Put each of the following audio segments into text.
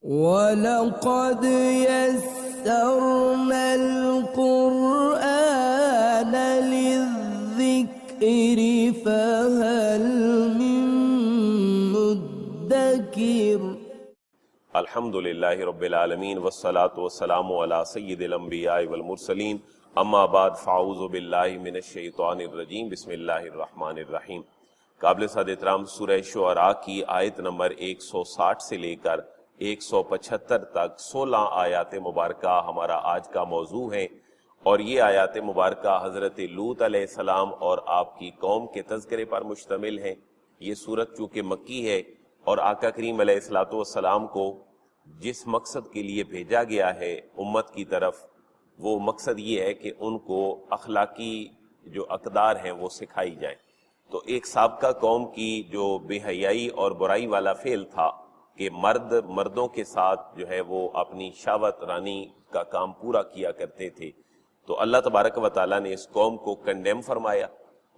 وَلَقَدْ يَسَّرْنَا الْقُرْآنَ لِلذِّكْرِ فَهَلْ مِن مُّدَّكِرٍ۔ الحمدللہ رب العالمین والصلاة والسلام علی سید الانبیاء والمرسلین، اما بعد فاعوذ باللہ من الشیطان الرجیم، بسم اللہ الرحمن الرحیم۔ قابل صد احترام سورہ شعراء کی آیت نمبر 160 سے لے کر 175 تک 16 آیات مبارکہ ہمارا آج کا موضوع ہے، اور یہ آیات مبارکہ حضرت لوط علیہ السلام اور آپ کی قوم کے تذکرے پر مشتمل ہیں۔ یہ سورت چونکہ مکی ہے اور آقا کریم علیہ السلام کو جس مقصد کے لیے بھیجا گیا ہے امت کی طرف، وہ مقصد یہ ہے کہ ان کو اخلاقی جو اقدار ہیں وہ سکھائی جائیں۔ تو ایک سابقہ قوم کی جو بے حیائی اور برائی والا فعل تھا کہ مردوں کے ساتھ جو ہے وہ اپنی شہوت رانی کا کام پورا کیا کرتے تھے، تو اللہ تبارک و تعالیٰ نے اس قوم کو کنڈیم فرمایا،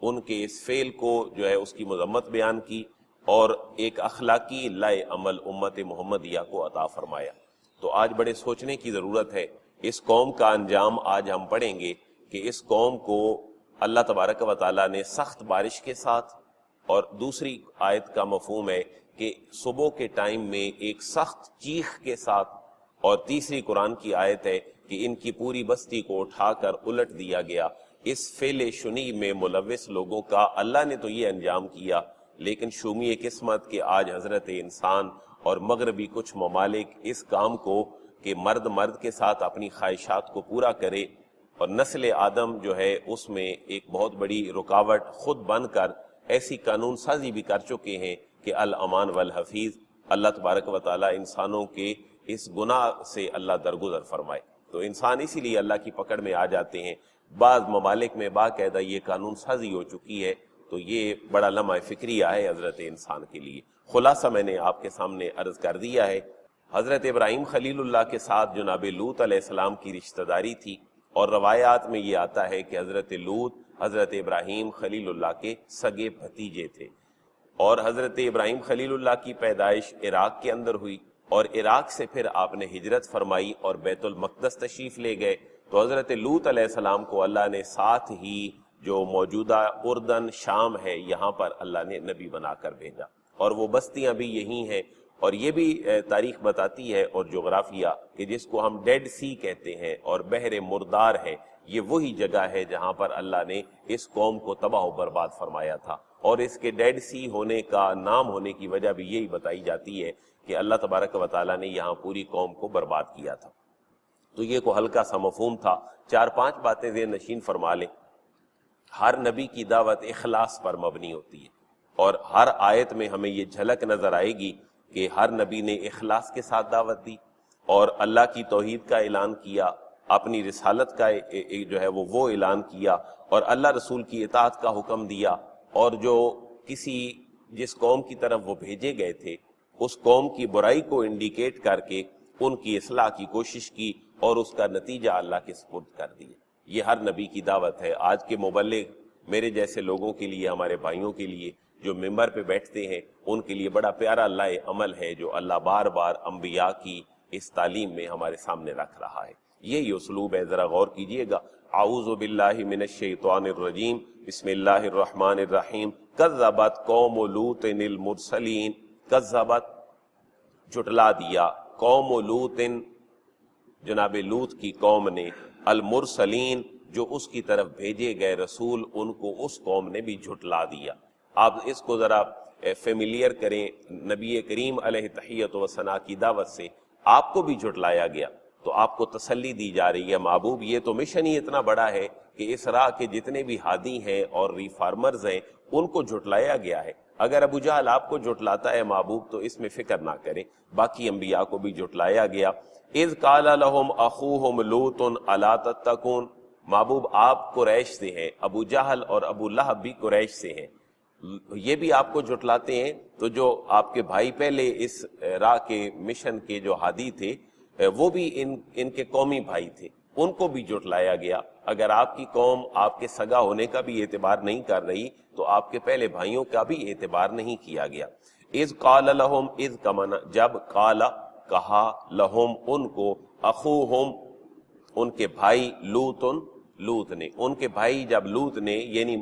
ان کے اس فعل کو جو ہے اس کی مذمت بیان کی، اور ایک اخلاقی لائے عمل امت محمدیہ کو عطا فرمایا۔ تو آج بڑے سوچنے کی ضرورت ہے۔ اس قوم کا انجام آج ہم پڑھیں گے کہ اس قوم کو اللہ تبارک و تعالیٰ نے سخت بارش کے ساتھ، اور دوسری آیت کا مفہوم ہے کہ صبح کے ٹائم میں ایک سخت چیخ کے ساتھ، اور تیسری قرآن کی آیت ہے کہ ان کی پوری بستی کو اٹھا کر الٹ دیا گیا۔ اس فعل شنی میں ملوث لوگوں کا اللہ نے تو یہ انجام کیا، لیکن شومی قسمت کہ آج حضرت انسان اور مغربی کچھ ممالک اس کام کو کہ مرد کے ساتھ اپنی خواہشات کو پورا کرے، اور نسل آدم جو ہے اس میں ایک بہت بڑی رکاوٹ خود بن کر ایسی قانون سازی بھی کر چکے ہیں کہ الامان والحفیظ، اللہ تبارک و تعالیٰ انسانوں کے اس گناہ سے اللہ درگزر فرمائے۔ تو انسان اسی لیے اللہ کی پکڑ میں آ جاتے ہیں۔ بعض ممالک میں باقاعدہ یہ قانون سازی ہو چکی ہے، تو یہ بڑا لمحہ فکریہ ہے حضرت انسان کے لیے۔ خلاصہ میں نے آپ کے سامنے عرض کر دیا ہے۔ حضرت ابراہیم خلیل اللہ کے ساتھ جناب لوط علیہ السلام کی رشتہ داری تھی، اور روایات میں یہ آتا ہے کہ حضرت لوط حضرت ابراہیم خلیل اللہ کے سگے بھتیجے تھے، اور حضرت ابراہیم خلیل اللہ کی پیدائش عراق کے اندر ہوئی، اور عراق سے پھر آپ نے ہجرت فرمائی اور بیت المقدس تشریف لے گئے۔ تو حضرت لوط علیہ السلام کو اللہ نے ساتھ ہی جو موجودہ اردن شام ہے یہاں پر اللہ نے نبی بنا کر بھیجا، اور وہ بستیاں بھی یہی ہیں۔ اور یہ بھی تاریخ بتاتی ہے اور جغرافیہ کہ جس کو ہم ڈیڈ سی کہتے ہیں اور بحر مردار ہے، یہ وہی جگہ ہے جہاں پر اللہ نے اس قوم کو تباہ و برباد فرمایا تھا، اور اس کے ڈیڈ سی ہونے کا نام ہونے کی وجہ بھی یہی بتائی جاتی ہے کہ اللہ تبارک و تعالیٰ نے یہاں پوری قوم کو برباد کیا تھا۔ تو یہ کو ہلکا سا مفہوم تھا، 4-5 باتیں ذہن نشین فرما لیں۔ ہر نبی کی دعوت اخلاص پر مبنی ہوتی ہے، اور ہر آیت میں ہمیں یہ جھلک نظر آئے گی کہ ہر نبی نے اخلاص کے ساتھ دعوت دی، اور اللہ کی توحید کا اعلان کیا، اپنی رسالت کا جو ہے وہ اعلان کیا، اور اللہ رسول کی اطاعت کا حکم دیا، اور جو جس قوم کی طرف وہ بھیجے گئے تھے اس قوم کی برائی کو انڈیکیٹ کر کے ان کی اصلاح کی کوشش کی، اور اس کا نتیجہ اللہ کے سپرد کر دیا۔ یہ ہر نبی کی دعوت ہے۔ آج کے مبلغ میرے جیسے لوگوں کے لیے، ہمارے بھائیوں کے لیے جو ممبر پہ بیٹھتے ہیں، ان کے لیے بڑا پیارا لائے عمل ہے جو اللہ بار بار انبیاء کی اس تعلیم میں ہمارے سامنے رکھ رہا ہے۔ یہی اسلوب ہے، ذرا غور کیجئے گا۔ اعوذ باللہ من الشیطان الرجیم، بسم اللہ الرحمن الرحیم۔ کذبت قوم لوط المرسلین، کذبت جھٹلا دیا، قوم لوط جناب لوط کی قوم نے، المرسلین جو اس کی طرف بھیجے گئے رسول، ان کو اس قوم نے بھی جھٹلا دیا۔ آپ اس کو ذرا فیملیئر کریں، نبی کریم علیہ تحیت و ثنا کی دعوت سے آپ کو بھی جھٹلایا گیا، تو آپ کو تسلی دی جا رہی ہے محبوب یہ تو مشن ہی اتنا بڑا ہے کہ اس راہ کے جتنے بھی ہادی ہیں اور ریفارمرز ہیں ان کو جھٹلایا گیا ہے۔ اگر ابو جہل آپ کو جھٹلاتا ہے محبوب تو اس میں فکر نہ کریں، باقی انبیاء کو بھی جھٹلایا گیا۔ اذ قال لهم اخوهم لوط الا تتقون، محبوب آپ قریش سے ہیں، ابو جہل اور ابو لہب بھی قریش سے ہیں، یہ بھی آپ کو جھٹلاتے ہیں، تو جو آپ کے بھائی پہلے اس راہ کے مشن کے جو ہادی تھے وہ بھی ان کے قومی بھائی تھے، ان کو بھی جھٹلایا گیا۔ اگر آپ کی قوم آپ کے سگا ہونے کا بھی اعتبار نہیں کر رہی تو آپ کے پہلے بھائیوں کا بھی اعتبار نہیں کیا گیا۔ اذ قال لهم، اذ کا معنی جب، کہا لہم ان کو اخوہم ان کے بھائی لوط نے، ان کے بھائی جب لوط نے یعنی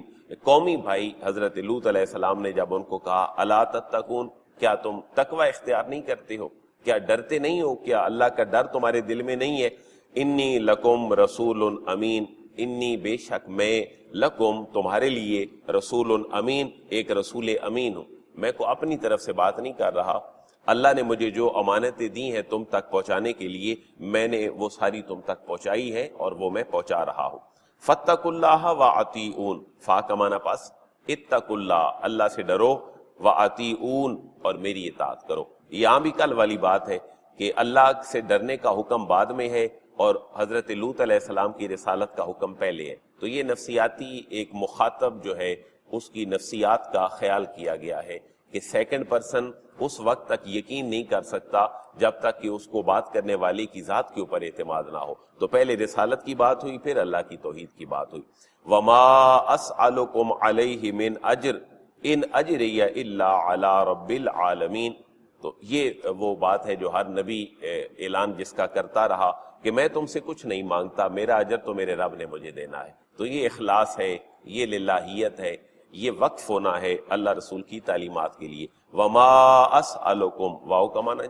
قومی بھائی حضرت لوط علیہ السلام نے جب ان کو کہا الا تتقون، کیا تم تقوی اختیار نہیں کرتے ہو، کیا ڈرتے نہیں ہو، کیا اللہ کا ڈر تمہارے دل میں نہیں ہے؟ انی لکم رسول امین، انی بے شک میں لکم تمہارے لیے رسول امین ایک رسول امین ہوں، میں کو اپنی طرف سے بات نہیں کر رہا، اللہ نے مجھے جو امانتیں دی ہیں تم تک پہنچانے کے لیے میں نے وہ ساری تم تک پہنچائی ہے اور وہ میں پہنچا رہا ہوں۔ فاتقوا اللہ واطیعون، فا کا معنی پس اتقوا اللہ، اللہ سے ڈرو، واطیعون اور میری اطاعت کرو۔ یہاں بھی کل والی بات ہے کہ اللہ سے ڈرنے کا حکم بعد میں ہے اور حضرت لوط علیہ السلام کی رسالت کا حکم پہلے ہے، تو یہ نفسیاتی ایک مخاطب جو ہے اس کی نفسیات کا خیال کیا گیا ہے کہ سیکنڈ پرسن اس وقت تک یقین نہیں کر سکتا جب تک کہ اس کو بات کرنے والے کی ذات کے اوپر اعتماد نہ ہو، تو پہلے رسالت کی بات ہوئی پھر اللہ کی توحید کی بات ہوئی۔ وما اسألکم علیہ من اجر ان اجری الا علی رب العالمین، تو یہ وہ بات ہے جو ہر نبی اعلان جس کا کرتا رہا کہ میں تم سے کچھ نہیں مانگتا، میرا اجر تو میرے رب نے مجھے دینا ہے، تو یہ اخلاص ہے، یہ للہیت ہے، یہ وقف ہونا ہے اللہ رسول کی تعلیمات کے لیے۔ وما اسألکم، واو کا معنی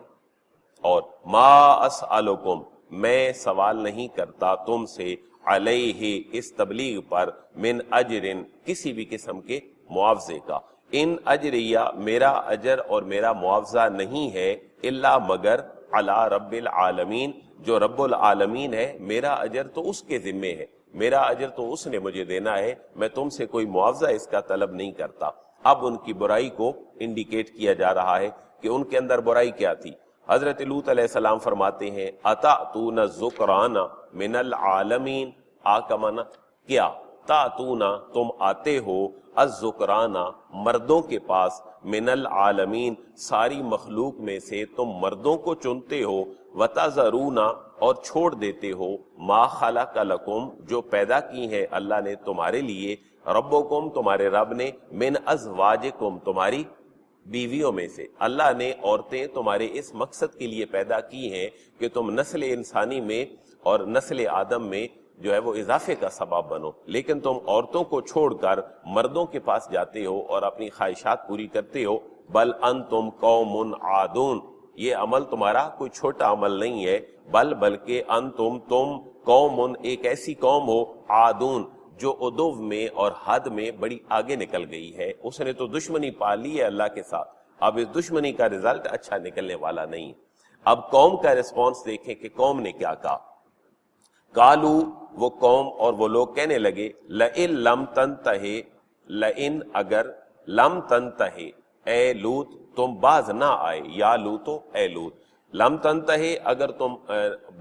اور ما اسألکم میں سوال نہیں کرتا تم سے، علیہ اس تبلیغ پر، من اجرن کسی بھی قسم کے معاوضے کا، ان اجریہ میرا اجر اور میرا معاوضہ نہیں ہے، الا مگر علی رب العالمین جو رب العالمین ہے، میرا اجر تو اس کے ذمے ہے، میرا اجر تو اس نے مجھے دینا ہے، میں تم سے کوئی معاوضہ اس کا طلب نہیں کرتا۔ اب ان کی برائی کو انڈیکیٹ کیا جا رہا ہے کہ ان کے اندر برائی کیا تھی۔ حضرت لوط علیہ السلام فرماتے ہیں اتاتون الذکران من العالمین، آ کا معنی کیا، تاتون تم آتے ہو، الذکران مردوں کے پاس، من العالمین ساری مخلوق میں سے تم مردوں کو چنتے ہو، وتذرون اور چھوڑ دیتے ہو، ما خلق لکم جو پیدا کی ہے اللہ نے تمہارے لیے، ربکم تمہارے رب نے، من ازواجکم تمہاری بیویوں میں سے، اللہ نے عورتیں تمہارے اس مقصد کے لیے پیدا کی ہیں کہ تم نسل انسانی میں اور نسل آدم میں جو ہے وہ اضافے کا سبب بنو، لیکن تم عورتوں کو چھوڑ کر مردوں کے پاس جاتے ہو اور اپنی خواہشات پوری کرتے ہو۔ بل انتم قوم عادون، یہ عمل تمہارا کوئی چھوٹا عمل نہیں ہے، بلکہ انتم تم قوم ایک ایسی قوم ہو، عادون جو عدو میں اور حد میں بڑی آگے نکل گئی ہے، اس نے تو دشمنی پا لی ہے اللہ کے ساتھ، اب اس دشمنی کا رزلٹ اچھا نکلنے والا نہیں۔ اب قوم کا ریسپانس دیکھیں کہ قوم نے کیا کہا۔ قالو وہ قوم اور وہ لوگ کہنے لگے لئن لم تنتہی، لئن اگر، لم تنتہی اے لوط تم باز نہ آئے، یا لوطو اے لوط، لم تنتہی اگر تم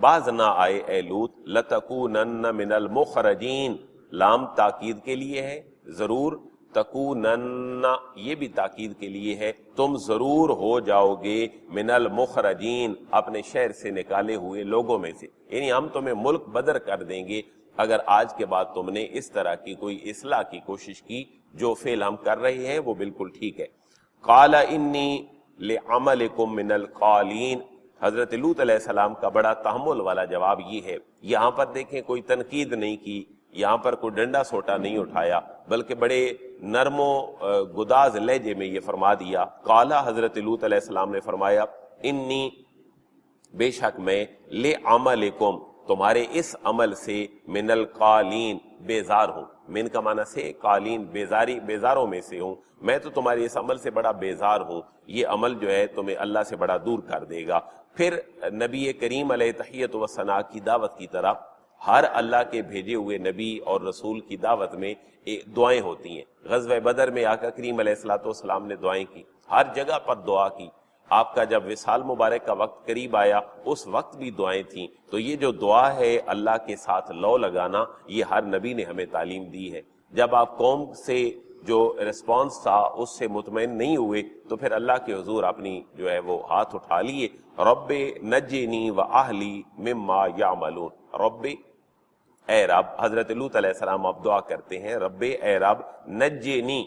باز نہ آئے اے لوط، لتکونن من المخرجین، لام تاکید کے لیے ہے، ضرور، تکونن یہ بھی تاکید کے لیے ہے، تم ضرور ہو جاؤ گے، من المخرجین اپنے شہر سے نکالے ہوئے لوگوں میں سے، یعنی ہم تمہیں ملک بدر کر دیں گے اگر آج کے بعد تم نے اس طرح کی کوئی اصلاح کی کوشش کی، جو فعل ہم کر رہے ہیں وہ بالکل ٹھیک ہے۔ قال انی لعملکم من القالین، حضرت لوط علیہ السلام کا بڑا تحمل والا جواب یہ ہے، یہاں پر دیکھیں کوئی تنقید نہیں کی، یہاں پر کوئی ڈنڈا سوٹا نہیں اٹھایا، بلکہ بڑے نرم و گداز لہجے میں یہ فرما دیا۔ قال حضرت لوط علیہ السلام نے فرمایا انی بے شک میں، لعملکم تمہارے اس عمل سے، من القالین بیزار ہوں، من کا معنی سے قالین بیزاروں میں سے ہوں، میں تو تمہارے اس عمل سے بڑا بیزار ہوں، یہ عمل جو ہے تمہیں اللہ سے بڑا دور کر دے گا۔ پھر نبی کریم علیہ تحیت و ثنا کی دعوت کی طرح ہر اللہ کے بھیجے ہوئے نبی اور رسول کی دعوت میں دعائیں ہوتی ہیں۔ غزوہ بدر میں آقا کریم علیہ السلام نے دعائیں کی، ہر جگہ پر دعا کی، آپ کا جب وصال مبارک کا وقت قریب آیا اس وقت بھی دعائیں تھیں، تو یہ جو دعا ہے اللہ کے ساتھ لو لگانا، یہ ہر نبی نے ہمیں تعلیم دی ہے۔ جب آپ قوم سے جو ریسپانس تھا اس سے مطمئن نہیں ہوئے تو پھر اللہ کے حضور اپنی جو ہے وہ ہاتھ اٹھا لیے، رب نجنی و اہلی مما یعملون، رب اے رب، حضرت لوط علیہ السلام اب دعا کرتے ہیں، رب اے رب نجنی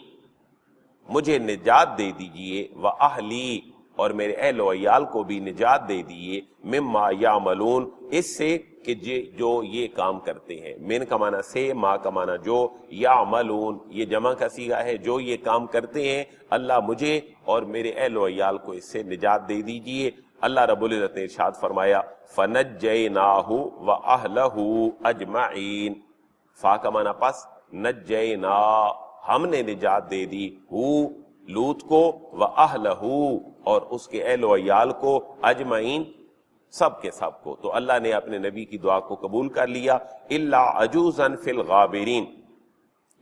مجھے نجات دے دیجئے، و اہلی اور میرے اہل و عیال کو بھی نجات دے دیے، مما یعملون، اس سے کہ جو یہ کام کرتے ہیں، من کا معنی سے، ما کا معنی جو، یعملون یہ جمع کا صیغہ ہے، جو یہ کام کرتے ہیں، اللہ مجھے اور میرے اہل و عیال کو اس سے نجات دے دیجئے۔ اللہ رب العزت نے ارشاد فرمایا فَنَجَّيْنَاهُ وَأَهْلَهُ أَجْمَعِينَ، فا کا معنی پس، نجینا ہم نے نجات دے دی، لوط کو، وَأَهْلَهُ اور اس کے اہل و عیال کو، اجمعین سب کے سب کو۔ تو اللہ نے اپنے نبی کی دعا کو قبول کر لیا۔ إِلَّا عَجُوزًا فِي الْغَابِرِينَ،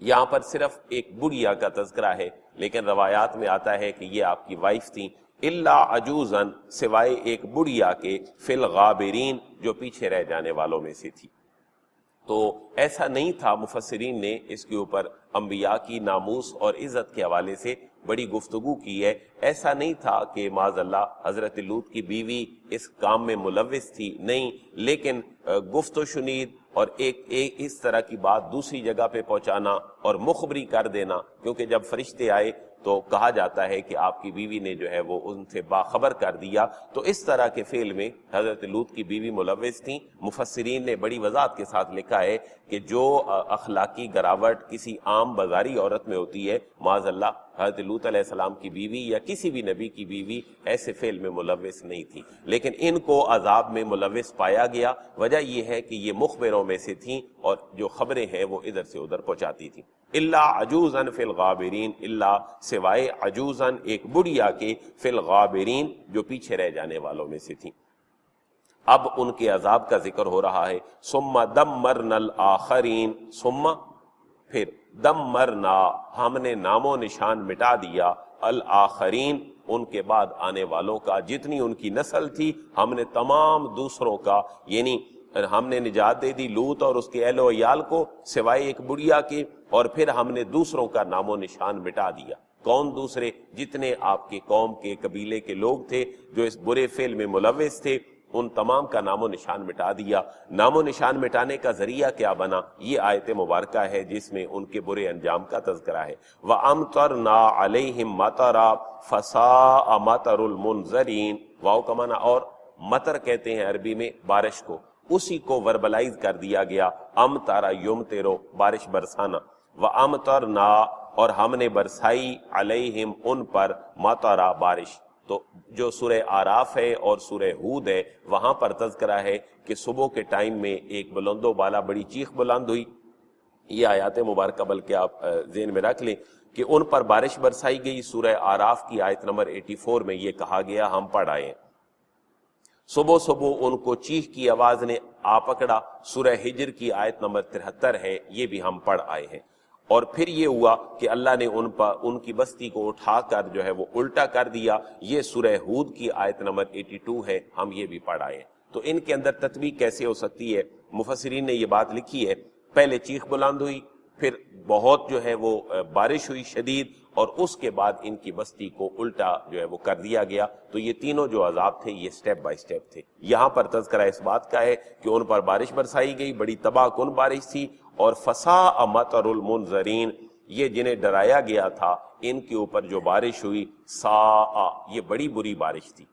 یہاں پر صرف ایک بڑھیا کا تذکرہ ہے، لیکن روایات میں آتا ہے کہ یہ آپ کی وائف تھیں۔ الا عجوزن، سوائے ایک بڑھیا کے، فی الغابرین جو پیچھے رہ جانے والوں میں سے تھی۔ تو ایسا نہیں تھا، مفسرین نے اس کے اوپر انبیاء کی ناموس اور عزت کے حوالے سے بڑی گفتگو کی ہے۔ ایسا نہیں تھا کہ معاذ اللہ حضرت لوط کی بیوی اس کام میں ملوث تھی، نہیں، لیکن گفت و شنید اور ایک اس طرح کی بات دوسری جگہ پہ پہنچانا اور مخبری کر دینا، کیونکہ جب فرشتے آئے تو کہا جاتا ہے کہ آپ کی بیوی نے جو ہے وہ ان سے باخبر کر دیا، تو اس طرح کے فعل میں حضرت لوط کی بیوی ملوث تھیں۔ مفسرین نے بڑی وضاحت کے ساتھ لکھا ہے کہ جو اخلاقی گراوٹ کسی عام بازاری عورت میں ہوتی ہے، معاذ اللہ حضرت لوط علیہ السلام کی بیوی یا کسی بھی نبی کی بیوی ایسے فعل میں ملوث نہیں تھی، لیکن ان کو عذاب میں ملوث پایا گیا۔ وجہ یہ ہے کہ یہ مخبروں میں سے تھیں اور جو خبریں ہیں وہ ادھر سے ادھر پہنچاتی تھیں۔ الا عجوزن فی الغابرین، الا سوائے عجوزن ایک بڑھیا کے، فی الغابرین جو پیچھے رہ جانے والوں میں سے تھیں۔ اب ان کے عذاب کا ذکر ہو رہا ہے۔ ثم دمرنا الآخرین، ثم پھر دمرنا ہم نے نام و نشان مٹا دیا، الآخرین ان کے بعد آنے والوں کا، جتنی ان کی نسل تھی ہم نے تمام دوسروں کا، یعنی ہم نے نجات دے دی لوط اور اس کے اہل و عیال کو سوائے ایک بڑھیا کے، اور پھر ہم نے دوسروں کا نام و نشان مٹا دیا۔ کون دوسرے؟ جتنے آپ کے قوم کے قبیلے کے لوگ تھے جو اس برے فعل میں ملوث تھے، ان تمام کا نام و نشان مٹا دیا۔ نام و نشان مٹانے کا ذریعہ کیا بنا؟ یہ آیت مبارکہ ہے جس میں ان کے برے انجام کا تذکرہ ہے۔ وَأَمْطَرْنَا عَلَيْهِمْ مَطَرًا فَسَاءَ مَطَرُ الْمُنذَرِينَ، واو کا معنی اور، مطر کہتے ہیں عربی میں بارش کو، اسی کو وربلائز کر دیا گیا، امطر یمطر بارش برسانا، وَأَمْطَرْنَا اور ہم نے برسائی، علیہم ان پر، مطرا بارش۔ تو جو سورہ آراف ہے اور سورہ ہود ہے وہاں پر تذکرہ ہے کہ صبح کے ٹائم میں ایک بلند و بالا بڑی چیخ بلند ہوئی۔ یہ آیات مبارکہ بلکہ آپ ذہن میں رکھ لیں کہ ان پر بارش برسائی گئی۔ سورہ آراف کی آیت نمبر 84 میں یہ کہا گیا، ہم پڑھ آئے ہیں، صبح صبح ان کو چیخ کی آواز نے آ پکڑا۔ سورہ ہجر کی آیت نمبر 73 ہے، یہ بھی ہم پڑھ آئے ہیں۔ اور پھر یہ ہوا کہ اللہ نے ان کی بستی کو اٹھا کر جو ہے وہ الٹا کر دیا، یہ سورہ ہود کی آیت نمبر 82 ہے، ہم یہ بھی پڑھ آئے ہیں۔ تو ان کے اندر تطبیق کیسے ہو سکتی ہے؟ مفسرین نے یہ بات لکھی ہے، پہلے چیخ بلند ہوئی، پھر بہت جو ہے وہ بارش ہوئی شدید، اور اس کے بعد ان کی بستی کو الٹا جو ہے وہ کر دیا گیا۔ تو یہ تینوں جو عذاب تھے یہ سٹیپ بائی سٹیپ تھے۔ یہاں پر تذکرہ اس بات کا ہے کہ ان پر بارش برسائی گئی، بڑی تباہ کن بارش تھی، اور فساء مطر المنذرین، یہ جنہیں ڈرایا گیا تھا ان کے اوپر جو بارش ہوئی، ساء یہ بڑی بری بارش تھی۔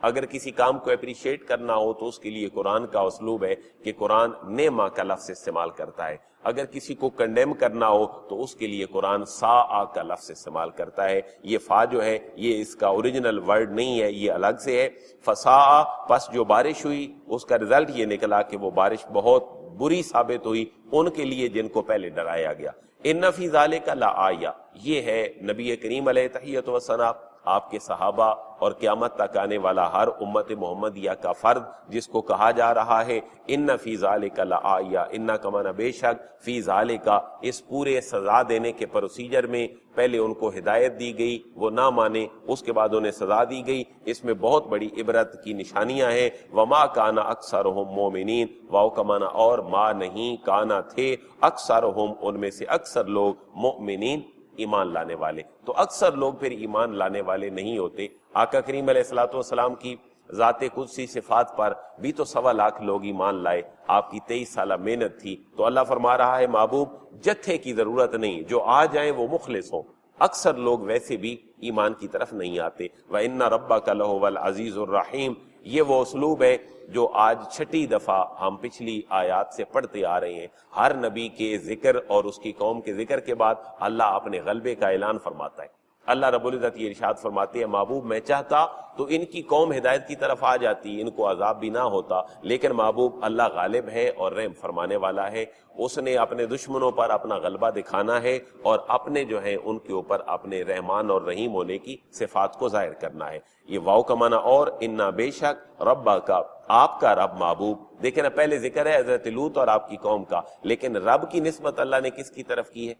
اگر کسی کام کو اپریشیٹ کرنا ہو تو اس کے لیے قرآن کا اسلوب ہے کہ قرآن نعمہ کا لفظ استعمال کرتا ہے، اگر کسی کو کنڈیم کرنا ہو تو اس کے لیے قرآن ساء کا لفظ استعمال کرتا ہے۔ یہ فا جو ہے یہ اس کا اوریجنل ورڈ نہیں ہے، یہ الگ سے ہے۔ فساء پس جو بارش ہوئی اس کا رزلٹ یہ نکلا کہ وہ بارش بہت بری ثابت ہوئی ان کے لیے جن کو پہلے ڈرایا گیا۔ ان فی ذالک لآیہ، یہ ہے نبی کریم علیہ تحیۃ وثناء، آپ کے صحابہ اور قیامت تک آنے والا ہر امت محمدیہ کا فرد جس کو کہا جا رہا ہے ان فی ذالک لآیہ، ان کا معنی بے شک، فی ذالک اس پورے سزا دینے کے پروسیجر میں پہلے ان کو ہدایت دی گئی، وہ نہ مانے، اس کے بعد انہیں سزا دی گئی، اس میں بہت بڑی عبرت کی نشانیاں ہیں۔ وما کان اکثرہم مومنین، واو کا معنی اور، ما نہیں، کانا تھے، اکثرہم ان میں سے اکثر لوگ، مؤمنین ایمان لانے والے۔ تو اکثر لوگ پھر ایمان لانے والے نہیں ہوتے۔ آقا کریم علیہ الصلوۃ والسلام کی ذات قدسی صفات پر بھی تو 1.25 لاکھ لوگ ایمان لائے، آپ کی 23 سالہ محنت تھی۔ تو اللہ فرما رہا ہے محبوب جتھے کی ضرورت نہیں، جو آ جائیں وہ مخلص ہوں۔ اکثر لوگ ویسے بھی ایمان کی طرف نہیں آتے۔ وَإِنَّ رَبَّكَ لَهُوَ الْعَزِيزُ الرَّحِيمُ، یہ وہ اسلوب ہے جو آج چھٹی دفعہ ہم پچھلی آیات سے پڑھتے آ رہے ہیں۔ ہر نبی کے ذکر اور اس کی قوم کے ذکر کے بعد اللہ اپنے غلبے کا اعلان فرماتا ہے۔ اللہ رب العزت یہ ارشاد فرماتے ہیں محبوب میں چاہتا تو ان کی قوم ہدایت کی طرف آ جاتی، ان کو عذاب بھی نہ ہوتا، لیکن محبوب اللہ غالب ہے اور رحم فرمانے والا ہے، اس نے اپنے دشمنوں پر اپنا غلبہ دکھانا ہے اور اپنے جو ہیں ان کے اوپر اپنے رحمان اور رحیم ہونے کی صفات کو ظاہر کرنا ہے۔ یہ واو کا معنی اور انا بے شک ربا کا آپ کا رب محبوب، دیکھیں نا پہلے ذکر ہے حضرت لوط اور آپ کی قوم کا، لیکن رب کی نسبت اللہ نے کس کی طرف کی ہے؟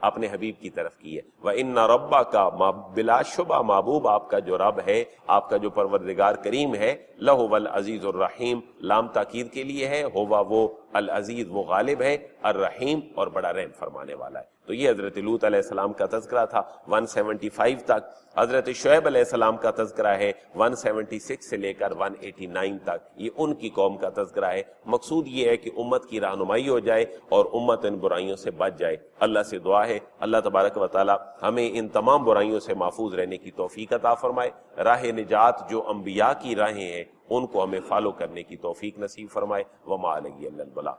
اپنے حبیب کی طرف کی ہے۔ وَإِنَّ رَبَّكَ بلا شبہ محبوب آپ کا جو رب ہے، آپ کا جو پروردگار کریم ہے، لَهُوَ الْعَزِيزُ الرَّحِيمُ، لام تاکید کے لیے ہے، ہوا وہ العزیز وہ غالب ہے، الرحیم اور بڑا رحم فرمانے والا ہے۔ تو یہ حضرت لوط علیہ السلام کا تذکرہ تھا 175 تک۔ حضرت شعیب علیہ السلام کا تذکرہ ہے 176 سے لے کر 189 تک، یہ ان کی قوم کا تذکرہ ہے۔ مقصود یہ ہے کہ امت کی رہنمائی ہو جائے اور امت ان برائیوں سے بچ جائے۔ اللہ سے دعا ہے اللہ تبارک و تعالی ہمیں ان تمام برائیوں سے محفوظ رہنے کی توفیق عطا فرمائے۔ راہ نجات جو انبیاء کی راہیں ہیں ان کو ہمیں فالو کرنے کی توفیق نصیب فرمائے۔ وما علیہ الا البلاغ۔